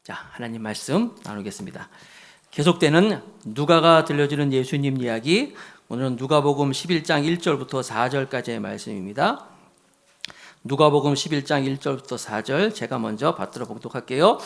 자, 하나님 말씀 나누겠습니다. 계속되는 누가가 들려주는 예수님 이야기, 오늘은 누가복음 11장 1절부터 4절까지의 말씀입니다. 누가복음 11장 1절부터 4절 제가 먼저 받들어 봉독할게요.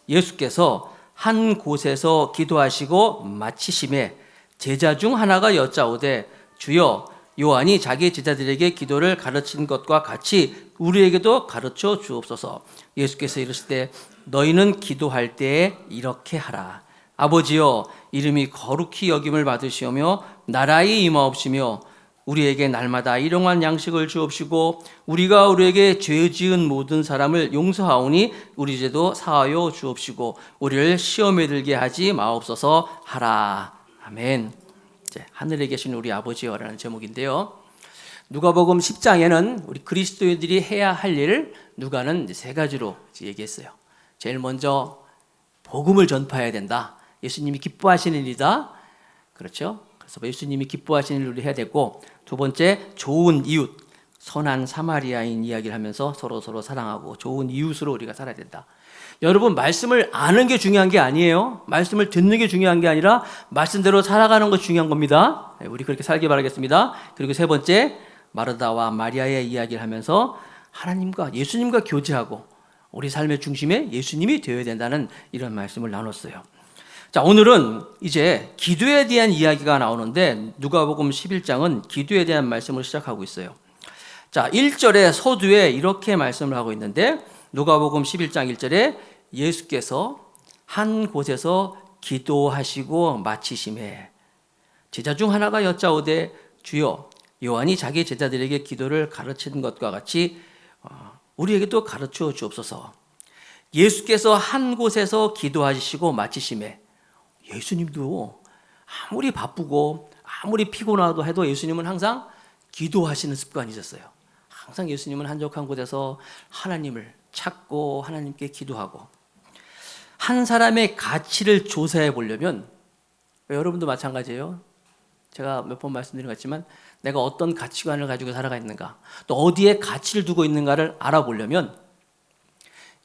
예수께서 한 곳에서 기도하시고 마치심에 제자 중 하나가 여짜오되 주여, 요한이 자기 제자들에게 기도를 가르친 것과 같이 우리에게도 가르쳐 주옵소서. 예수께서 이르시되 너희는 기도할 때에 이렇게 하라. 아버지여, 이름이 거룩히 여김을 받으시오며 나라의 임하옵시며 우리에게 날마다 일용할 양식을 주옵시고 우리가 우리에게 죄 지은 모든 사람을 용서하오니 우리 죄도 사하여 주옵시고 우리를 시험에 들게 하지 마옵소서 하라. 아멘. 이제 하늘에 계신 우리 아버지여라는 제목인데요. 누가복음 10장에는 우리 그리스도인들이 해야 할 일을 누가는 세 가지로 얘기했어요. 제일 먼저 복음을 전파해야 된다. 예수님이 기뻐하시는 일이다. 그렇죠? 그래서 예수님이 기뻐하시는 일을 해야 되고, 두 번째 좋은 이웃, 선한 사마리아인 이야기를 하면서 서로 사랑하고 좋은 이웃으로 우리가 살아야 된다. 여러분, 말씀을 아는 게 중요한 게 아니에요. 말씀을 듣는 게 중요한 게 아니라 말씀대로 살아가는 것이 중요한 겁니다. 우리 그렇게 살기 바라겠습니다. 그리고 세 번째, 마르다와 마리아의 이야기를 하면서 하나님과 예수님과 교제하고 우리 삶의 중심에 예수님이 되어야 된다는 이런 말씀을 나눴어요. 자, 오늘은 이제 기도에 대한 이야기가 나오는데 누가복음 11장은 기도에 대한 말씀을 시작하고 있어요. 자, 1절에 서두에 이렇게 말씀을 하고 있는데 누가복음 11장 1절에 예수께서 한 곳에서 기도하시고 마치심에 제자 중 하나가 여짜오되 주여, 요한이 자기 제자들에게 기도를 가르친 것과 같이 우리에게도 가르쳐 주옵소서. 예수께서 한 곳에서 기도하시고 마치심에, 예수님도 아무리 바쁘고 아무리 피곤하도 해도 예수님은 항상 기도하시는 습관이 있었어요. 항상 예수님은 한적한 곳에서 하나님을 찾고 하나님께 기도하고, 한 사람의 가치를 조사해 보려면, 여러분도 마찬가지예요. 제가 몇 번 말씀드린 것 같지만 내가 어떤 가치관을 가지고 살아가 있는가, 또 어디에 가치를 두고 있는가를 알아보려면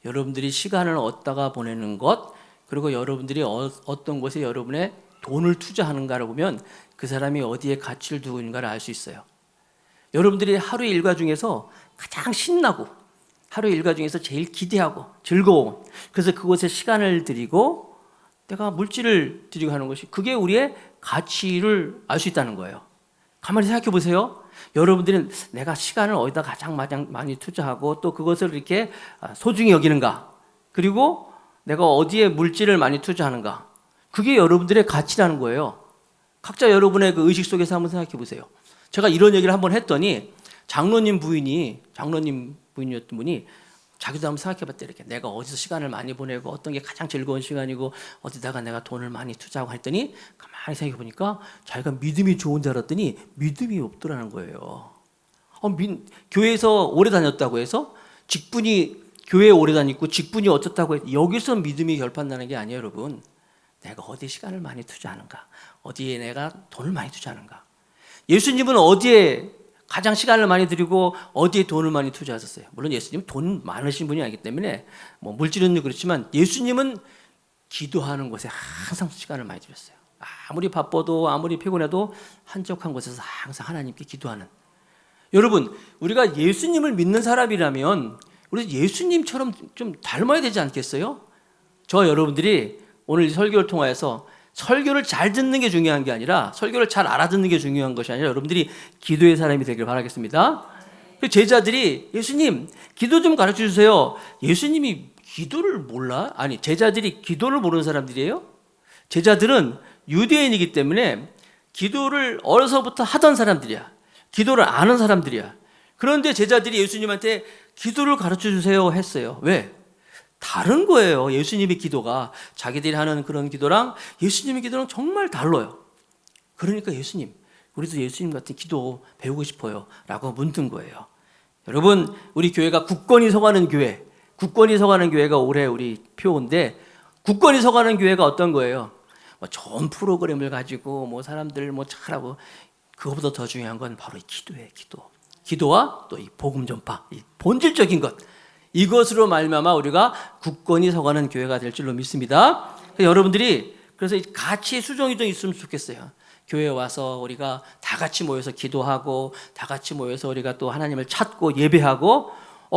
여러분들이 시간을 어디다가 보내는 것, 그리고 여러분들이 어떤 곳에 여러분의 돈을 투자하는가를 보면 그 사람이 어디에 가치를 두고 있는가를 알 수 있어요. 여러분들이 하루의 일과 중에서 가장 신나고 하루의 일과 중에서 제일 기대하고 즐거운, 그래서 그곳에 시간을 들이고 내가 물질을 들이고 하는 것이, 그게 우리의 가치를 알 수 있다는 거예요. 가만히 생각해 보세요. 여러분들은 내가 시간을 어디다 가장 많이 투자하고 또 그것을 이렇게 소중히 여기는가, 그리고 내가 어디에 물질을 많이 투자하는가, 그게 여러분들의 가치라는 거예요. 각자 여러분의 그 의식 속에서 한번 생각해 보세요. 제가 이런 얘기를 한번 했더니 장로님 부인이었던 분이 자기도 한번 생각해 봤대. 이렇게 내가 어디서 시간을 많이 보내고 어떤 게 가장 즐거운 시간이고 어디다가 내가 돈을 많이 투자하고 했더니 가만히 생각해 보니까 자기가 믿음이 좋은 줄 알았더니 믿음이 없더라는 거예요. 교회에서 오래 다녔다고 해서 직분이, 교회에 오래 다니고 직분이 어떻다고 해서 여기서 믿음이 결판나는 게 아니에요. 여러분, 내가 어디에 시간을 많이 투자하는가, 어디에 내가 돈을 많이 투자하는가. 예수님은 어디에 가장 시간을 많이 들이고 어디에 돈을 많이 투자하셨어요? 물론 예수님은 돈 많으신 분이 아니기 때문에 물질은 그렇지만 예수님은 기도하는 곳에 항상 시간을 많이 들였어요. 아무리 바빠도 아무리 피곤해도 한적한 곳에서 항상 하나님께 기도하는. 여러분, 우리가 예수님을 믿는 사람이라면 우리 예수님처럼 좀 닮아야 되지 않겠어요? 저 여러분들이 오늘 설교를 통해서 설교를 잘 듣는 게 중요한 게 아니라, 설교를 잘 알아듣는 게 중요한 것이 아니라 여러분들이 기도의 사람이 되길 바라겠습니다. 제자들이 예수님 기도 좀 가르쳐 주세요. 예수님이 기도를 몰라? 아니, 제자들이 기도를 모르는 사람들이에요? 제자들은 유대인이기 때문에 기도를 어려서부터 하던 사람들이야. 기도를 아는 사람들이야. 그런데 제자들이 예수님한테 기도를 가르쳐 주세요 했어요. 왜? 다른 거예요. 예수님의 기도가 자기들이 하는 그런 기도랑 예수님의 기도랑 정말 달라요. 그러니까 예수님, 우리도 예수님 같은 기도 배우고 싶어요 라고 묻는 거예요. 여러분, 우리 교회가 굳건히 서가는 교회, 굳건히 서가는 교회가 올해 우리 표인데, 굳건히 서가는 교회가 어떤 거예요? 좋은 프로그램을 가지고 사람들 잘하고, 그것보다 더 중요한 건 바로 이 기도예요. 기도와 또 이 복음 전파, 이 본질적인 것, 이것으로 말미암아 우리가 굳건히 서가는 교회가 될 줄로 믿습니다. 여러분들이 그래서 같이 수종이 좀 있으면 좋겠어요. 교회에 와서 우리가 다 같이 모여서 기도하고 다 같이 모여서 우리가 또 하나님을 찾고 예배하고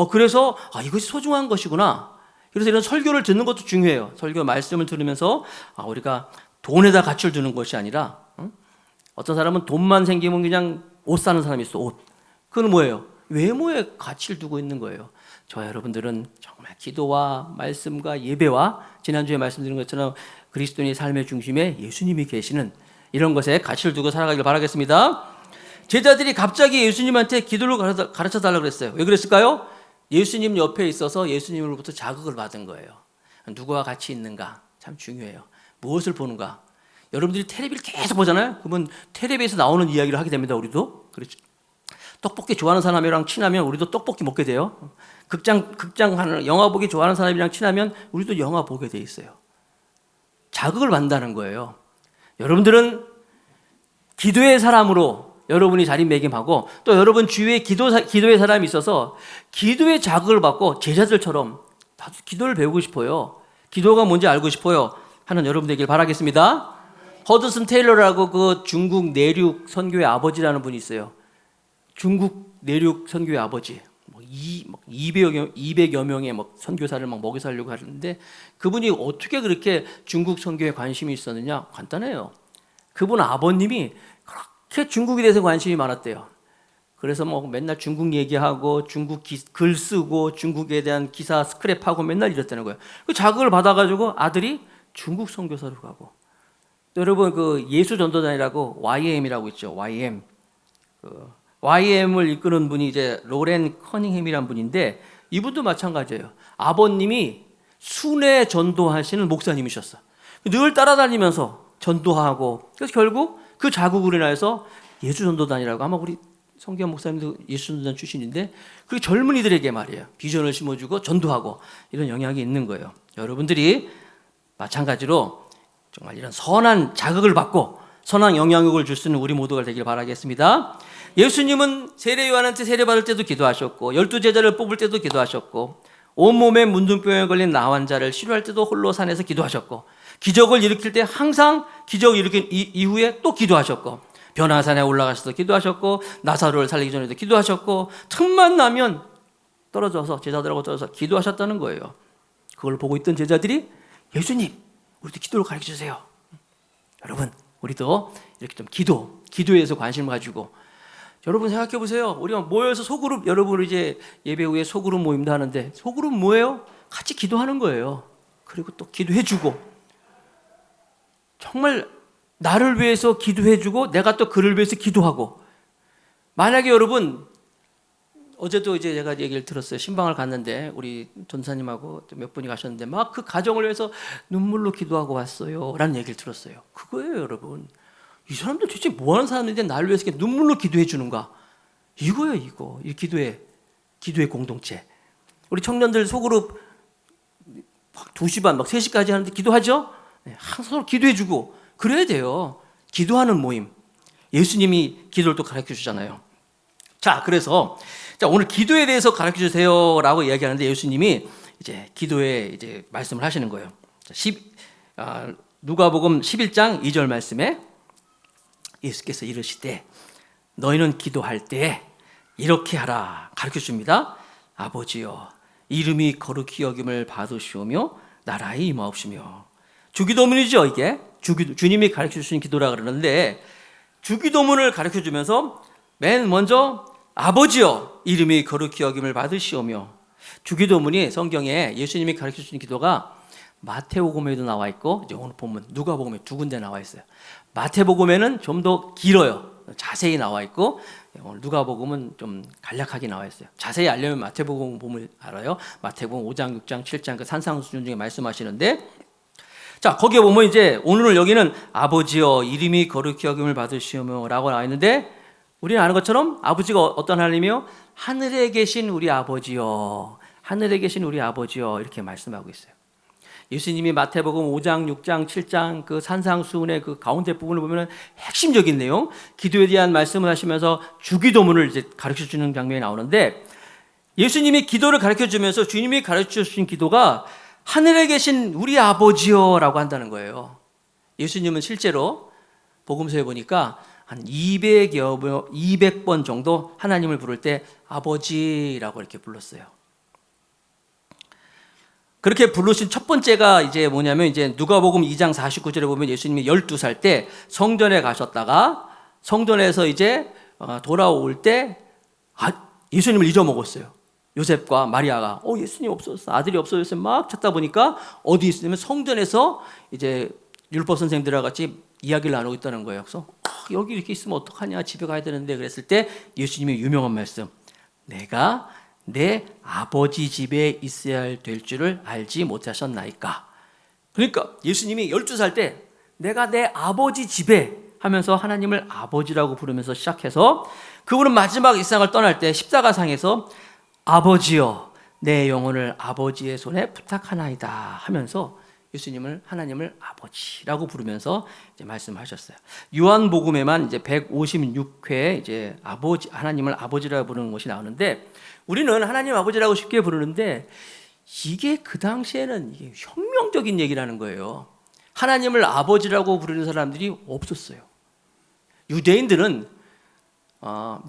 그래서 이것이 소중한 것이구나. 그래서 이런 설교를 듣는 것도 중요해요. 설교 말씀을 들으면서 우리가 돈에다 가치를 두는 것이 아니라 어떤 사람은 돈만 생기면 그냥 옷 사는 사람이 있어. 옷. 그건 뭐예요? 외모에 가치를 두고 있는 거예요. 저와 여러분들은 정말 기도와 말씀과 예배와 지난주에 말씀드린 것처럼 그리스도인의 삶의 중심에 예수님이 계시는 이런 것에 가치를 두고 살아가길 바라겠습니다. 제자들이 갑자기 예수님한테 기도를 가르쳐 달라고 그랬어요. 왜 그랬을까요? 예수님 옆에 있어서 예수님으로부터 자극을 받은 거예요. 누구와 같이 있는가 참 중요해요. 무엇을 보는가. 여러분들이 텔레비를 계속 보잖아요. 그러면 텔레비에서 나오는 이야기를 하게 됩니다. 우리도. 그렇죠. 떡볶이 좋아하는 사람이랑 친하면 우리도 떡볶이 먹게 돼요. 극장 하는 영화 보기 좋아하는 사람이랑 친하면 우리도 영화 보게 돼 있어요. 자극을 받는다는 거예요. 여러분들은 기도의 사람으로 여러분이 자리매김하고 또 여러분 주위에 기도의 사람이 있어서 기도의 자극을 받고 제자들처럼 나도 기도를 배우고 싶어요. 기도가 뭔지 알고 싶어요. 하는 여러분 되길 바라겠습니다. 허드슨 테일러라고 그 중국 내륙 선교의 아버지라는 분이 있어요. 중국 내륙 선교의 아버지. 200여 명의 선교사를 먹여 살려고 하는데 그분이 어떻게 그렇게 중국 선교에 관심이 있었느냐? 간단해요. 그분 아버님이 그렇게 중국에 대해서 관심이 많았대요. 그래서 맨날 중국 얘기하고 중국 글 쓰고 중국에 대한 기사 스크랩하고 맨날 이랬다는 거예요. 그 자극을 받아가지고 아들이 중국 선교사로 가고 여러분 그 예수 전도단이라고 YM이라고 있죠. YM. YM을 이끄는 분이 이제 로렌 커닝햄이라는 분인데 이분도 마찬가지예요. 아버님이 순회 전도하시는 목사님이셨어. 늘 따라다니면서 전도하고 그래서 결국 그 자극으로 인해서 예수 전도단이라고 아마 우리 성경 목사님도 예수 전도단 출신인데 그 젊은이들에게 말이에요. 비전을 심어주고 전도하고 이런 영향이 있는 거예요. 여러분들이 마찬가지로 정말 이런 선한 자극을 받고 선한 영향력을 줄 수 있는 우리 모두가 되길 바라겠습니다. 예수님은 세례 요한한테 세례받을 때도 기도하셨고 12제자를 뽑을 때도 기도하셨고 온몸에 문둥병에 걸린 나 환자를 치료할 때도 홀로 산에서 기도하셨고 기적을 일으킬 때 항상 기적을 일으킨 이후에 또 기도하셨고 변화산에 올라가셔서 기도하셨고 나사로를 살리기 전에도 기도하셨고 틈만 나면 떨어져서 제자들하고 떨어져서 기도하셨다는 거예요. 그걸 보고 있던 제자들이 예수님 우리도 기도를 가르쳐주세요. 여러분 우리도 이렇게 좀 기도에서 관심을 가지고 여러분 생각해 보세요. 우리가 모여서 소그룹 여러분 이제 예배 후에 소그룹 모임도 하는데 소그룹 뭐예요? 같이 기도하는 거예요. 그리고 또 기도해주고 정말 나를 위해서 기도해주고 내가 또 그를 위해서 기도하고 만약에 여러분 어제도 이제 제가 얘기를 들었어요. 신방을 갔는데 우리 전사님하고 몇 분이 가셨는데 막 그 가정을 위해서 눈물로 기도하고 왔어요. 라는 얘기를 들었어요. 그거예요, 여러분. 이 사람들 도대체 뭐 하는 사람인데 나를 위해서 이렇게 눈물로 기도해 주는가? 이거예요, 이거. 이 기도의 공동체. 우리 청년들 속으로 막 2시 반, 막 3시까지 하는데 기도하죠? 항상 서로 기도해 주고 그래야 돼요. 기도하는 모임. 예수님이 기도를 또 가르쳐 주잖아요. 자, 그래서 오늘 기도에 대해서 가르쳐 주세요라고 이야기하는데 예수님이 이제 기도에 이제 말씀을 하시는 거예요. 누가복음 11장 2절 말씀에 예수께서 이르시되 너희는 기도할 때 이렇게 하라 가르쳐 줍니다. 아버지여 이름이 거룩히 여김을 받으시오며 나라의 임하옵시며 주기도문이죠. 이게 주님이 가르쳐 주신 기도라 그러는데 주기도문을 가르쳐 주면서 맨 먼저 아버지여 이름이 거룩히 여김을 받으시오며 주기도문이 성경에 예수님이 가르쳐 주신 기도가 마태복음에도 나와 있고 이제 오늘 본문 누가복음에 2군데 나와 있어요. 마태복음에는 좀 더 길어요. 자세히 나와 있고 오늘 누가복음은 좀 간략하게 나와 있어요. 자세히 알려면 마태복음 보면 알아요. 마태복음 5장, 6장, 7장 그 산상수훈 중에 말씀하시는데 자 거기에 보면 이제 오늘 여기는 아버지여 이름이 거룩히 여김을 받으시오며라고 나와 있는데 우리는 아는 것처럼 아버지가 어떤 하나님이요? 하늘에 계신 우리 아버지여 하늘에 계신 우리 아버지여 이렇게 말씀하고 있어요. 예수님이 마태복음 5장, 6장, 7장 그 산상수훈의 그 가운데 부분을 보면 핵심적인 내용, 기도에 대한 말씀을 하시면서 주기도문을 이제 가르쳐 주는 장면이 나오는데 예수님이 기도를 가르쳐 주면서 주님이 가르쳐 주신 기도가 하늘에 계신 우리 아버지여라고 한다는 거예요. 예수님은 실제로 복음서에 보니까 한 200번 정도 하나님을 부를 때 아버지라고 이렇게 불렀어요. 그렇게 부르신 첫 번째가 이제 뭐냐면 이제 누가복음 2장 49절에 보면 예수님이 12살 때 성전에 가셨다가 성전에서 이제 돌아올 때 예수님을 잊어먹었어요. 요셉과 마리아가 예수님 없어졌어, 아들이 없어졌어요. 막 찾다 보니까 어디 있으면 성전에서 이제 율법 선생님들과 같이 이야기를 나누고 있다는 거예요. 그래서 여기 이렇게 있으면 어떡하냐, 집에 가야 되는데 그랬을 때 예수님이 유명한 말씀, 내가 내 아버지 집에 있어야 될 줄을 알지 못하셨나이까. 그러니까 예수님이 12살 때 내가 내 아버지 집에 하면서 하나님을 아버지라고 부르면서 시작해서 그분은 마지막 이 세상을 떠날 때 십자가상에서 아버지여 내 영혼을 아버지의 손에 부탁하나이다 하면서 예수님을 하나님을 아버지라고 부르면서 이제 말씀하셨어요. 요한복음에만 이제 156회 이제 하나님을 아버지라고 부르는 것이 나오는데 우리는 하나님 아버지라고 쉽게 부르는데 이게 그 당시에는 이게 혁명적인 얘기라는 거예요. 하나님을 아버지라고 부르는 사람들이 없었어요. 유대인들은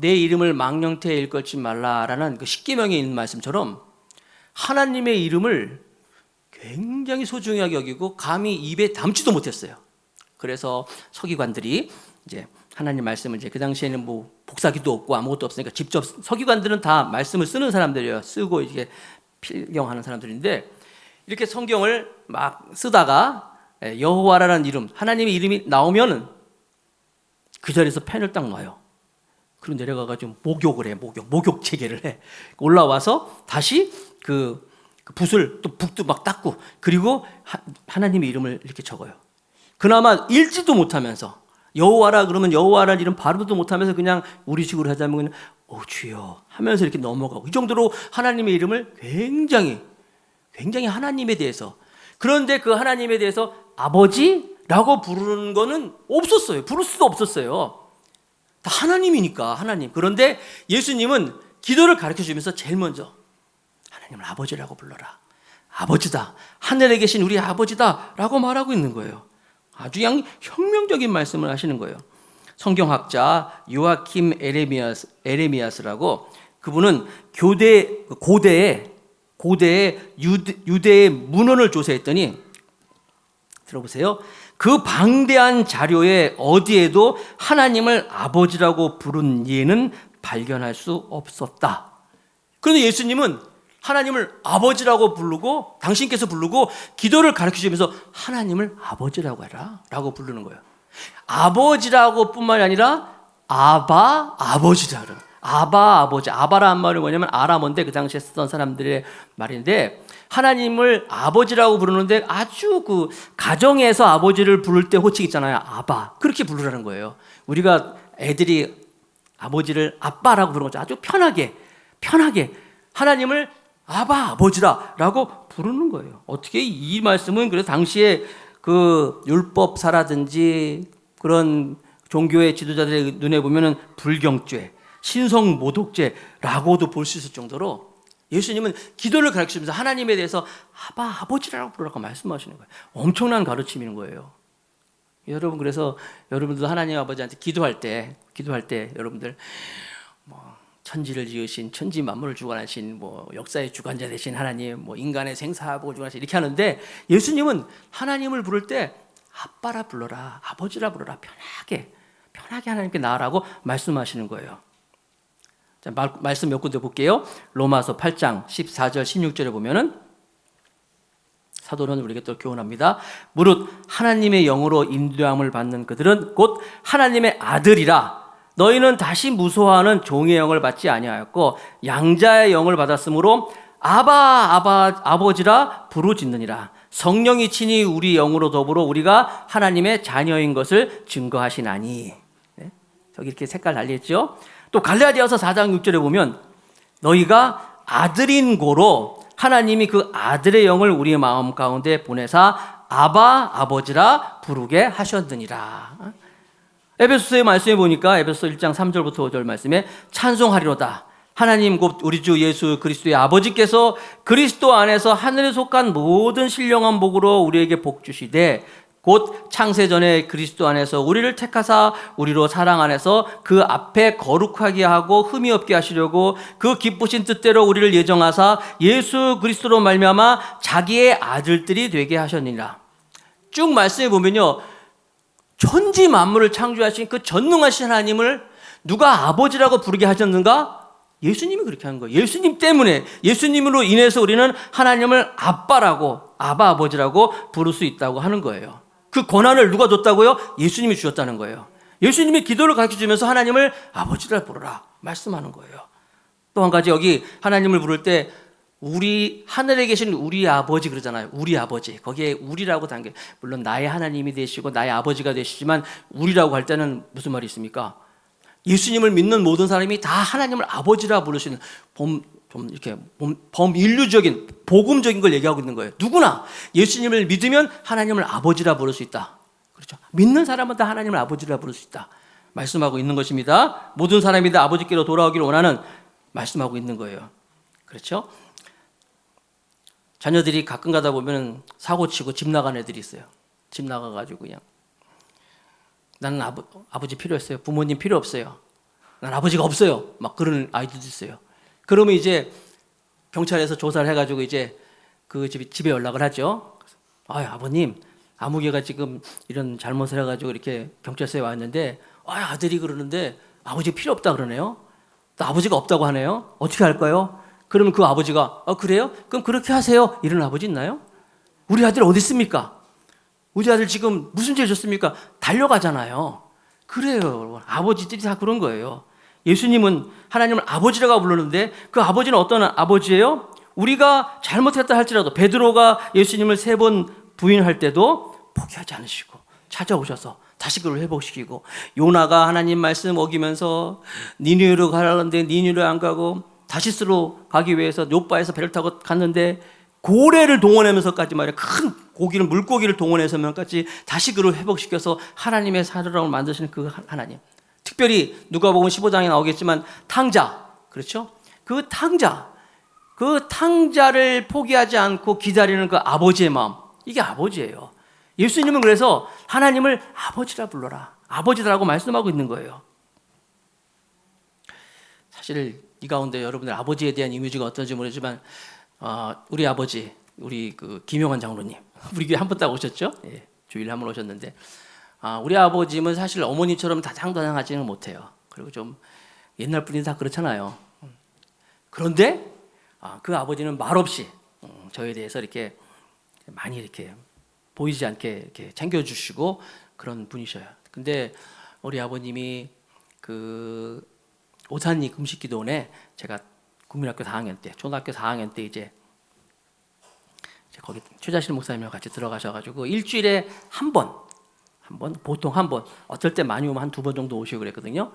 내 이름을 망령태에 일컬지 말라라는 그 십계명에 있는 말씀처럼 하나님의 이름을 굉장히 소중하게 여기고 감히 입에 담지도 못했어요. 그래서 서기관들이 이제 하나님 말씀을 이제 그 당시에는 뭐 복사기도 없고 아무것도 없으니까 직접 서기관들은 다 말씀을 쓰는 사람들이에요. 쓰고 이게 필경하는 사람들인데 이렇게 성경을 막 쓰다가 여호와라는 이름, 하나님의 이름이 나오면은 그 자리에서 펜을 딱 놔요. 그리고 내려가가지고 목욕을 해, 목욕 체계를 해. 올라와서 다시 그 붓을 또 북도 막 닦고 그리고 하나님의 이름을 이렇게 적어요. 그나마 읽지도 못하면서 여호와라 그러면 여호와라는 이름 발음도 못하면서 그냥 우리식으로 하자면 주여 하면서 이렇게 넘어가고 이 정도로 하나님의 이름을 굉장히 하나님에 대해서 그런데 그 하나님에 대해서 아버지라고 부르는 거는 없었어요. 부를 수도 없었어요. 다 하나님이니까 하나님. 그런데 예수님은 기도를 가르쳐 주면서 제일 먼저 하나님을 아버지라고 불러라. 아버지다. 하늘에 계신 우리 아버지다 라고 말하고 있는 거예요. 아주 혁명적인 말씀을 하시는 거예요. 성경학자 요아킴 에레미야스라고 그분은 고대의 유대의 문헌을 조사했더니 들어보세요. 그 방대한 자료에 어디에도 하나님을 아버지라고 부른 예는 발견할 수 없었다. 그런데 예수님은 하나님을 아버지라고 부르고 당신께서 부르고 기도를 가르쳐주면서 하나님을 아버지라고 해라 라고 부르는 거예요. 아버지라고 뿐만이 아니라 아바 아버지라 그래요. 아바 아버지. 아바라는 말은 뭐냐면 아람어인데 그 당시에 쓰던 사람들의 말인데 하나님을 아버지라고 부르는데 아주 그 가정에서 아버지를 부를 때 호칭 있잖아요. 아바. 그렇게 부르라는 거예요. 우리가 애들이 아버지를 아빠라고 부르는 거죠. 아주 편하게 하나님을 아바 아버지라 라고 부르는 거예요. 어떻게 이 말씀은 그래서 당시에 그 율법사라든지 그런 종교의 지도자들의 눈에 보면은 불경죄, 신성모독죄라고도 볼 수 있을 정도로 예수님은 기도를 가르치면서 하나님에 대해서 아바 아버지라고 부르라고 말씀하시는 거예요. 엄청난 가르침인 거예요. 여러분 그래서 여러분도 하나님 아버지한테 기도할 때 여러분들 천지를 지으신 천지 만물을 주관하신 역사의 주관자 되신 하나님, 인간의 생사하고 주관하신 이렇게 하는데 예수님은 하나님을 부를 때 아빠라 불러라, 아버지라 불러라, 편하게 하나님께 나아라고 말씀하시는 거예요. 자, 말씀 몇 군데 볼게요. 로마서 8장 14절 16절에 보면은 사도는 우리에게 또 교훈합니다. 무릇 하나님의 영으로 인도함을 받는 그들은 곧 하나님의 아들이라. 너희는 다시 무소하는 종의 영을 받지 아니하였고 양자의 영을 받았으므로 아버지라 부르짖느니라. 성령이 친히 우리 영으로 더불어 우리가 하나님의 자녀인 것을 증거하시나니. 네? 저기 이렇게 색깔 달리했죠. 또 갈라디아서 4장 6절에 보면 너희가 아들인 고로 하나님이 그 아들의 영을 우리의 마음 가운데 보내사 아버지라 부르게 하셨느니라. 에베소서의 말씀에 보니까 에베소 1장 3절부터 5절 말씀에 찬송하리로다. 하나님 곧 우리 주 예수 그리스도의 아버지께서 그리스도 안에서 하늘에 속한 모든 신령한 복으로 우리에게 복 주시되 곧 창세전에 그리스도 안에서 우리를 택하사 우리로 사랑 안에서 그 앞에 거룩하게 하고 흠이 없게 하시려고 그 기쁘신 뜻대로 우리를 예정하사 예수 그리스도로 말미암아 자기의 아들들이 되게 하셨느니라. 쭉 말씀해 보면요, 천지 만물을 창조하신 그 전능하신 하나님을 누가 아버지라고 부르게 하셨는가? 예수님이 그렇게 한 거예요. 예수님 때문에, 예수님으로 인해서 우리는 하나님을 아빠라고, 아바 아버지라고 부를 수 있다고 하는 거예요. 그 권한을 누가 줬다고요? 예수님이 주셨다는 거예요. 예수님이 기도를 가르쳐주면서 하나님을 아버지라 부르라 말씀하는 거예요. 또 한 가지, 여기 하나님을 부를 때 우리 하늘에 계신 우리 아버지 그러잖아요. 우리 아버지. 거기에 우리라고 담겨. 물론 나의 하나님이 되시고 나의 아버지가 되시지만 우리라고 할 때는 무슨 말이 있습니까? 예수님을 믿는 모든 사람이 다 하나님을 아버지라 부르시는 범인류적인 복음적인 걸 얘기하고 있는 거예요. 누구나 예수님을 믿으면 하나님을 아버지라 부를 수 있다. 그렇죠? 믿는 사람은 다 하나님을 아버지라 부를 수 있다. 말씀하고 있는 것입니다. 모든 사람이 다 아버지께로 돌아오기를 원하는 말씀하고 있는 거예요. 그렇죠? 자녀들이 가끔 가다 보면 사고 치고 집 나간 애들이 있어요. 집 나가가지고 그냥 나는 아버지 필요했어요. 부모님 필요 없어요. 난 아버지가 없어요. 막 그런 아이들도 있어요. 그러면 이제 경찰에서 조사를 해가지고 이제 그 집에 연락을 하죠. 아버님, 아무개가 지금 이런 잘못을 해가지고 이렇게 경찰서에 왔는데 아들이 그러는데 아버지가 필요 없다 그러네요. 또 아버지가 없다고 하네요. 어떻게 할까요? 그러면 그 아버지가 그래요? 그럼 그렇게 하세요. 이런 아버지 있나요? 우리 아들 어디 있습니까? 우리 아들 지금 무슨 죄 졌습니까? 달려가잖아요. 그래요. 아버지들이 다 그런 거예요. 예수님은 하나님을 아버지라고 부르는데 그 아버지는 어떤 아버지예요? 우리가 잘못했다 할지라도 베드로가 예수님을 3번 부인할 때도 포기하지 않으시고 찾아오셔서 다시 그를 회복시키고, 요나가 하나님 말씀 어기면서 니느웨로 가라는데 니느웨로 안 가고 다시스로 가기 위해서 요바에서 배를 타고 갔는데 고래를 동원하면서까지 말이야, 큰 고기를, 물고기를 동원해서까지 다시 그를 회복시켜서 하나님의 사람을 만드시는 그 하나님. 특별히 누가복음 15장에 나오겠지만 탕자, 그렇죠? 그 탕자를 포기하지 않고 기다리는 그 아버지의 마음, 이게 아버지예요. 예수님은 그래서 하나님을 아버지라 불러라, 아버지라고 말씀하고 있는 거예요. 사실 이 가운데 여러분들 아버지에 대한 이미지가 어떤지 모르지만 우리 아버지, 우리 그 김용환 장로님, 우리 교회 한 번 딱 오셨죠? 예, 주일에 한 번 오셨는데 우리 아버님은 사실 어머니처럼 다장다장하지는 못해요. 그리고 좀 옛날 분이 다 그렇잖아요. 그런데 그 아버지는 말없이 저에 대해서 이렇게 많이 이렇게 보이지 않게 이렇게 챙겨주시고 그런 분이셔요. 근데 우리 아버님이 그 오산리 금식기도원에 제가 국민학교 4학년 때, 초등학교 4학년 때 이제 거기 최자실 목사님이랑 같이 들어가셔가지고 일주일에 보통 한 번, 어떨 때 많이 오면 한 2번 정도 오시고 그랬거든요.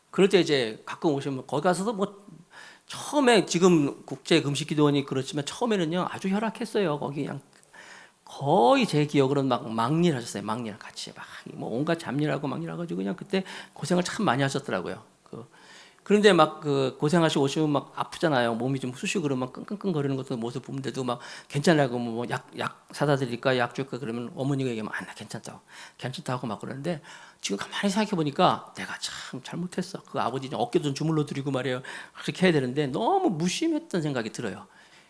그럴 때 이제 가끔 오시면 거기 가서도 뭐 처음에, 지금 국제 금식기도원이 그렇지만 처음에는요 아주 열악했어요. 거기 그냥 거의 제 기억으로는 막 막일 하셨어요. 막일 같이 뭐 온갖 잡일하고 막일 하가지고 그냥 그때 고생을 참 많이 하셨더라고요. 그런데 막 그 고생하시고 오시면 막 아프잖아요. 몸이 좀 쑤시고 그러면 끙끙거리는 것도 모습 보는데도 막 괜찮냐고 뭐 약 사다 드릴까, 약 줄까 그러면 어머니가 얘기하면 나 괜찮다고 막 그러는데, 지금 가만히 생각해 보니까 내가 참 잘못했어. 그 아버지 어깨 좀 주물러 드리고 말이에요. 그렇게 해야 되는데 너무 무심했던 생각이 들어요.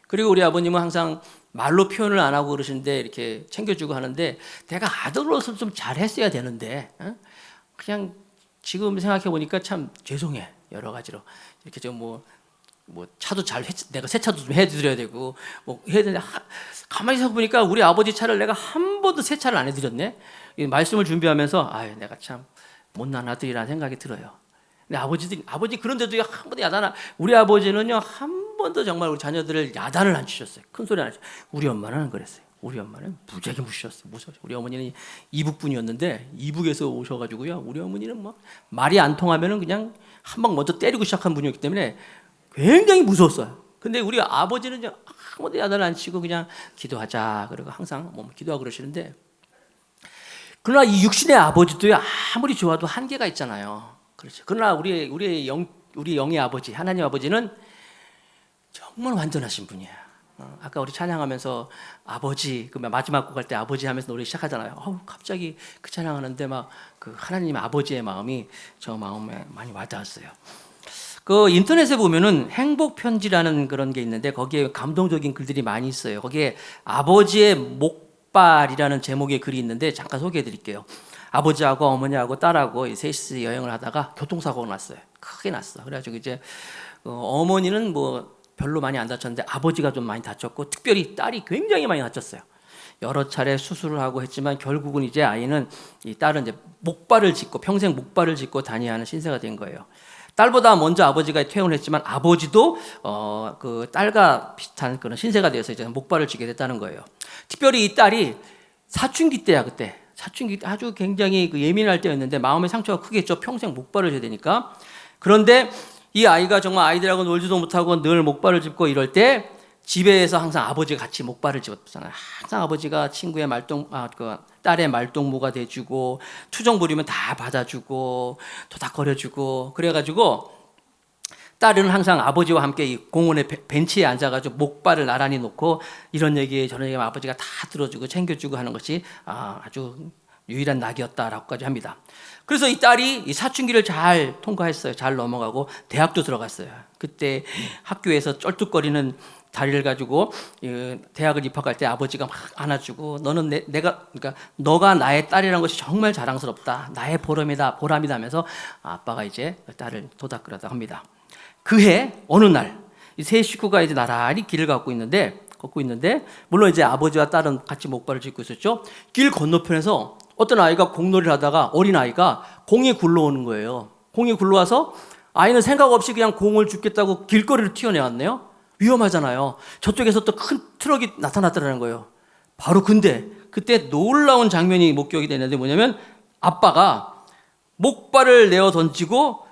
그리고 우리 아버님은 항상 말로 표현을 안 하고 그러시는데 이렇게 챙겨주고 하는데, 내가 아들로서 좀 잘했어야 되는데 그냥 지금 생각해 보니까 참 죄송해. 여러 가지로 이렇게 좀 뭐 차도 내가 새 차도 좀 해드려야 되고 뭐 해야 되는데, 가만히 생각해 보니까 우리 아버지 차를 내가 한 번도 세차를 안 해드렸네. 말씀을 준비하면서 내가 참 못난 아들이라는 생각이 들어요. 근데 아버지 그런데도 한 번도 우리 아버지는요 한 번도 정말 우리 자녀들을 야단을 안 치셨어요. 큰 소리 안 치셨어요. 우리 엄마는 그랬어요. 우리 엄마는 무지하게 무시했어요. 우리 어머니는 이북분이었는데 이북에서 오셔가지고요, 우리 어머니는 막 말이 안 통하면은 그냥 한 방 먼저 때리고 시작한 분이었기 때문에 굉장히 무서웠어요. 근데 우리 아버지는 아무도 야단을 안 치고 그냥 기도하자 그러고 항상 기도하고 그러시는데, 그러나 이 육신의 아버지도요 아무리 좋아도 한계가 있잖아요. 그렇죠. 그러나 우리의 우리 영의 아버지, 하나님 아버지는 정말 완전하신 분이에요. 아까 우리 찬양하면서 아버지, 그 마지막 곡 할 때 아버지 하면서 노래 시작하잖아요. 갑자기 그 찬양하는데 막 그 하나님 아버지의 마음이 저 마음에 많이 와닿았어요. 그 인터넷에 보면은 행복 편지라는 그런 게 있는데 거기에 감동적인 글들이 많이 있어요. 거기에 아버지의 목발이라는 제목의 글이 있는데 잠깐 소개해 드릴게요. 아버지하고 어머니하고 딸하고 셋이 여행을 하다가 교통사고가 났어요. 크게 났어. 그래가지고 이제 어머니는 뭐 별로 많이 안 다쳤는데 아버지가 좀 많이 다쳤고 특별히 딸이 굉장히 많이 다쳤어요. 여러 차례 수술을 하고 했지만 결국은 이제 아이는 이 딸은 이제 목발을 짚고 평생 목발을 짚고 다녀야 하는 신세가 된 거예요. 딸보다 먼저 아버지가 퇴원을 했지만 아버지도 그 딸과 비슷한 그런 신세가 되어서 이제 목발을 쥐게 됐다는 거예요. 특별히 이 딸이 사춘기 때야 그때. 사춘기 때 아주 굉장히 그 예민할 때였는데 마음의 상처가 크겠죠. 평생 목발을 져야 되니까. 그런데 이 아이가 정말 아이들하고 놀지도 못하고 늘 목발을 짚고 이럴 때 집에서 항상 아버지가 같이 목발을 집었잖아요. 항상 아버지가 친구의 그 딸의 말동무가 돼주고 투정 부리면 다 받아주고 토닥거려주고 그래가지고 딸은 항상 아버지와 함께 이 공원의 벤치에 앉아가지고 목발을 나란히 놓고 이런 얘기 저런 얘기 아버지가 다 들어주고 챙겨주고 하는 것이 아주 유일한 낙이었다라고까지 합니다. 그래서 이 딸이 이 사춘기를 잘 통과했어요. 잘 넘어가고 대학도 들어갔어요. 그때 학교에서 쩔뚝거리는 다리를 가지고 대학을 입학할 때 아버지가 막 안아주고 너는 그러니까 너가 나의 딸이라는 것이 정말 자랑스럽다. 나의 보람이다 하면서 아빠가 이제 딸을 도닥거렸다 합니다. 그해 어느 날 이 세 식구가 이제 나란히 길을 걷고 있는데 물론 이제 아버지와 딸은 같이 목발을 짚고 있었죠. 길 건너편에서 어떤 아이가 공놀이를 하다가 어린 아이가 공이 굴러오는 거예요. 공이 굴러와서 아이는 생각 없이 그냥 공을 줍겠다고 길거리를 튀어내왔네요. 위험하잖아요. 저쪽에서 또 큰 트럭이 나타났다는 거예요. 바로 그때 놀라운 장면이 목격이 되는데 뭐냐면 아빠가 목발을 내어 던지고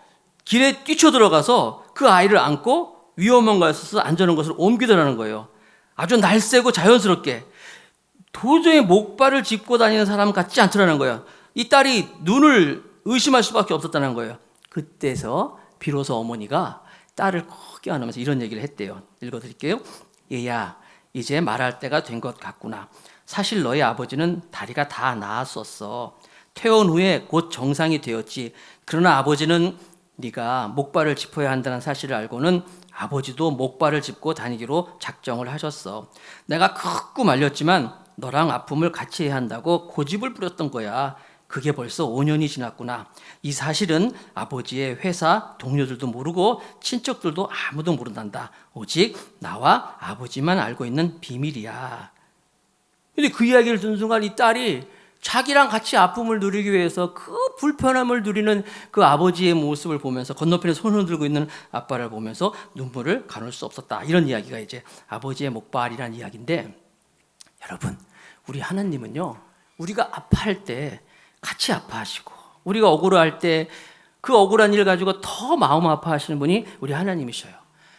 길에 뛰쳐들어가서 그 아이를 안고 위험한 곳에서 안전한 곳으로 옮기더라는 거예요. 아주 날쌔고 자연스럽게. 도저히 목발을 짚고 다니는 사람 같지 않더라는 거예요. 이 딸이 눈을 의심할 수밖에 없었다는 거예요. 그때서 비로소 어머니가 딸을 꼭 껴안으면서 이런 얘기를 했대요. 읽어드릴게요. 얘야, 이제 말할 때가 된 것 같구나. 사실 너희 아버지는 다리가 다 나았었어. 퇴원 후에 곧 정상이 되었지. 그러나 아버지는 네가 목발을 짚어야 한다는 사실을 알고는 아버지도 목발을 짚고 다니기로 작정을 하셨어. 내가 크고 말렸지만 너랑 아픔을 같이 해야 한다고 고집을 부렸던 거야. 그게 벌써 5년이 지났구나. 이 사실은 아버지의 회사 동료들도 모르고 친척들도 아무도 모른단다. 오직 나와 아버지만 알고 있는 비밀이야. 근데 그 이야기를 듣는 순간 이 딸이 자기랑 같이 아픔을 누리기 위해서 그 불편함을 누리는 그 아버지의 모습을 보면서 건너편에 손을 들고 있는 아빠를 보면서 눈물을 가눌 수 없었다. 이런 이야기가 이제 아버지의 목발이라는 이야기인데, 여러분, 우리 하나님은요, 우리가 아파할 때 같이 아파하시고 우리가 억울할 때 그 억울한 일 가지고 더 마음 아파하시는 분이 우리 하나님이셔요.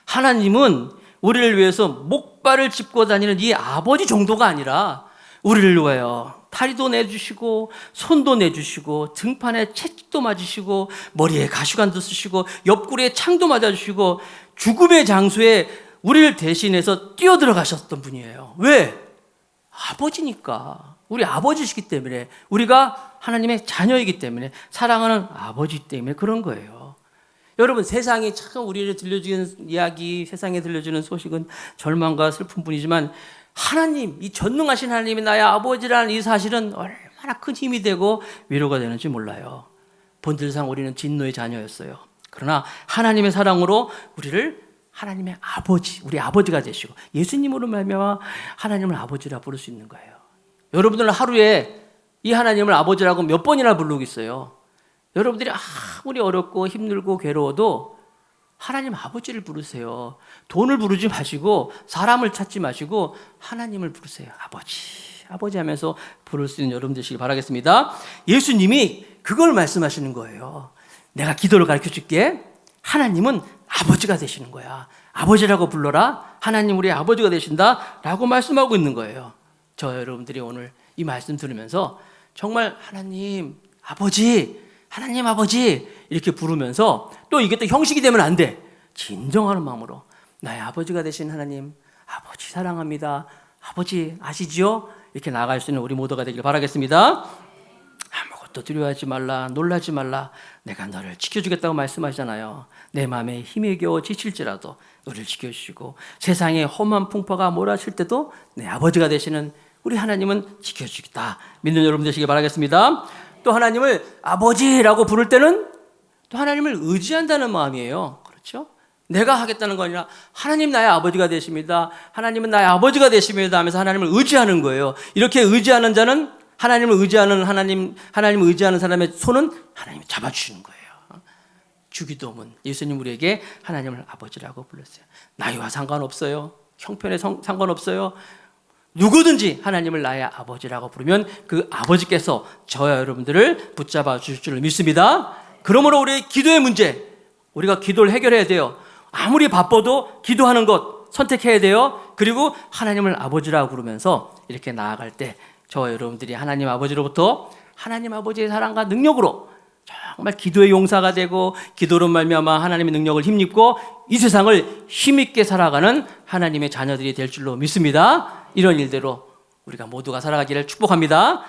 하나님은 우리를 위해서 목발을 짚고 다니는 이 아버지 정도가 아니라 우리를 위하여 다리도 내주시고 손도 내주시고 등판에 채찍도 맞으시고 머리에 가시관도 쓰시고 옆구리에 창도 맞아주시고 죽음의 장소에 우리를 대신해서 뛰어들어가셨던 분이에요. 왜? 아버지니까. 우리 아버지시기 때문에, 우리가 하나님의 자녀이기 때문에, 사랑하는 아버지 때문에 그런 거예요. 여러분, 세상이 참 우리를 들려주는 이야기, 세상에 들려주는 소식은 절망과 슬픔뿐이지만 하나님, 이 전능하신 하나님이 나의 아버지라는 이 사실은 얼마나 큰 힘이 되고 위로가 되는지 몰라요. 본질상 우리는 진노의 자녀였어요. 그러나 하나님의 사랑으로 우리를 하나님의 아버지, 우리 아버지가 되시고 예수님으로 말미암아 하나님을 아버지라 부를 수 있는 거예요. 여러분들은 하루에 이 하나님을 아버지라고 몇 번이나 부르겠어요? 여러분들이 아무리 어렵고 힘들고 괴로워도 하나님 아버지를 부르세요. 돈을 부르지 마시고 사람을 찾지 마시고 하나님을 부르세요. 아버지 하면서 부를 수 있는 여러분 되시길 바라겠습니다. 예수님이 그걸 말씀하시는 거예요. 내가 기도를 가르쳐 줄게. 하나님은 아버지가 되시는 거야. 아버지라고 불러라. 하나님 우리 아버지가 되신다 라고 말씀하고 있는 거예요. 저 여러분들이 오늘 이 말씀 들으면서 정말 하나님 아버지 하나님 아버지 이렇게 부르면서 또 이게 또 형식이 되면 안 돼. 진정하는 마음으로 나의 아버지가 되신 하나님, 아버지 사랑합니다. 아버지 아시지요? 이렇게 나아갈 수 있는 우리 모두가 되길 바라겠습니다. 아무것도 두려워하지 말라, 놀라지 말라. 내가 너를 지켜주겠다고 말씀하시잖아요. 내 마음에 힘에 겨워 지칠지라도 너를 지켜주시고 세상의 험한 풍파가 몰아칠 때도 내 아버지가 되시는 우리 하나님은 지켜주겠다 믿는 여러분 되시길 바라겠습니다. 또 하나님을 아버지라고 부를 때는 또 하나님을 의지한다는 마음이에요. 그렇죠? 내가 하겠다는 거 아니라 하나님 나의 아버지가 되십니다. 하나님은 나의 아버지가 되십니다 하면서 하나님을 의지하는 거예요. 이렇게 의지하는 자는 하나님을 의지하는 하나님을 의지하는 사람의 손은 하나님이 잡아주시는 거예요. 주기도문 예수님 우리에게 하나님을 아버지라고 불렀어요. 나이와 상관없어요. 형편에 상관없어요. 누구든지 하나님을 나의 아버지라고 부르면 그 아버지께서 저와 여러분들을 붙잡아 주실 줄 믿습니다. 그러므로 우리의 기도의 문제, 우리가 기도를 해결해야 돼요. 아무리 바빠도 기도하는 것 선택해야 돼요. 그리고 하나님을 아버지라고 부르면서 이렇게 나아갈 때 저와 여러분들이 하나님 아버지로부터 하나님 아버지의 사랑과 능력으로 정말 기도의 용사가 되고 기도로 말미암아 하나님의 능력을 힘입고 이 세상을 힘있게 살아가는 하나님의 자녀들이 될 줄로 믿습니다. 이런 일대로 우리가 모두가 살아가기를 축복합니다.